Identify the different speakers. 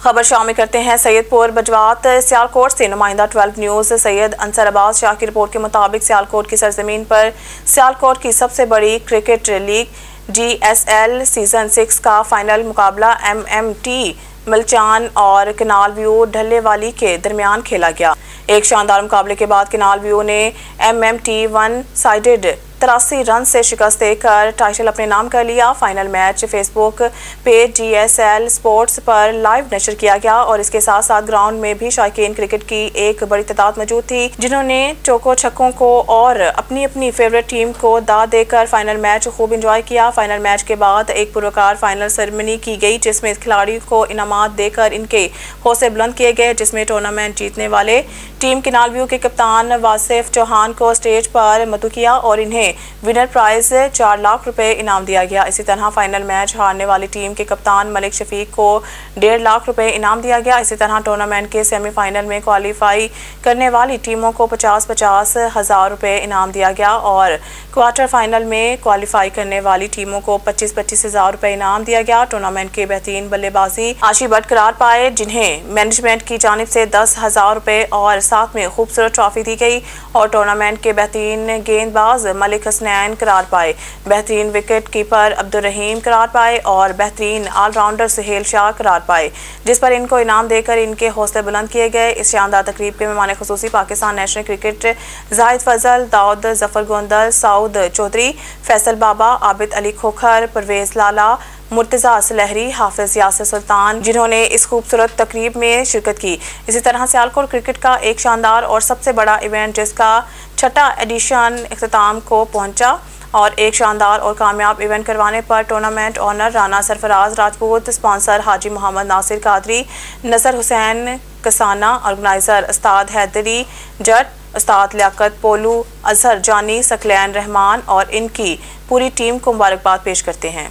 Speaker 1: खबर शामिल करते हैं सैयदपुर बजवात सियालकोट से। नुमाइंदा 12 न्यूज़ सैयद अंसर अब्बास शाह की रिपोर्ट के मुताबिक सियालकोट की सरजमीन पर सियालकोट की सबसे बड़ी क्रिकेट लीग GSL सीजन 6 का फाइनल मुकाबला MMT मलचान और कनाल व्यू ढल्लेवाली के दरमियान खेला गया। एक शानदार मुकाबले के बाद कनाल व्यू ने MMT वन साइडेड 83 रन से शिकस्त देकर टाइटल अपने नाम कर लिया। Final match Facebook page GSL sports पर लाइव नशर किया गया और इसके साथ साथ ग्राउंड में भी शायकीन क्रिकेट की एक बड़ी तादाद मौजूद थी, जिन्होंने चौको छक्कों को और अपनी अपनी फेवरेट टीम को दाद देकर फाइनल मैच खूब इंजॉय किया। फाइनल मैच के बाद एक पुरवकार फाइनल सेरेमनी की गई, जिसमें इस खिलाड़ी को इनामात देकर इनके हौसले बुलंद किए गए, जिसमें टूर्नामेंट जीतने वाले टीम कनाल व्यू के कप्तान वासिफ चौहान को स्टेज पर मदु किया और इन्हें विनर प्राइज 4 लाख रुपए इनाम दिया गया। इसी तरह फाइनल मैच हारने वाली टीम के कप्तान मलिक शफीक को 1.5 लाख रुपए इनाम दिया गया। इसी तरह टूर्नामेंट के सेमीफाइनल में क्वालिफाई करने वाली टीमों को 50-50 हज़ार रुपए इनाम दिया गया और क्वार्टर फाइनल में क्वालिफाई करने वाली टीमों को 25-25 हज़ार रुपए इनाम दिया गया। टूर्नामेंट के बेहतरीन बल्लेबाजी आशी भट्ट करार पाए, जिन्हें मैनेजमेंट की जानिब से 10,000 रुपए और साथ में खूबसूरत ट्रॉफी दी गई और टूर्नामेंट के बेहतरीन गेंदबाज मलिक हसनैन करार पाए, बेहतरीन विकेट कीपर अब्दुल रहीम करार पाए और बेहतरीन ऑलराउंडर सुहेल शाह करार पाए, जिस पर इनको इनाम देकर इनके हौसले बुलंद किए गए। इस शानदार तकरीब के मेहमान खुसूसी पाकिस्तान नेशनल क्रिकेट जाहिद फजल, दाऊद जफर गोंदल, साउद चौधरी, फैसल बाबा, आबिद अली खोखर, परवेज लाला, मुर्तजा सलहरी, हाफिज यासिर सुल्तान, जिन्होंने इस खूबसूरत तकरीब में शिरकत की। इसी तरह सियालकोट क्रिकेट का एक शानदार और सबसे बड़ा इवेंट, जिसका 6वां एडिशन इख्तिताम को पहुंचा और एक शानदार और कामयाब इवेंट करवाने पर tournament owner Rana Sarfaraz Rajput, sponsor Haji Mohammad Nasir Qadri, Nasar Hussain Kasana, organiser Ustad Haideri जट, उस्ताद लियाकत पोलू, अजहर जानी, सकलैन रहमान और इनकी पूरी टीम को मुबारकबाद पेश करते हैं।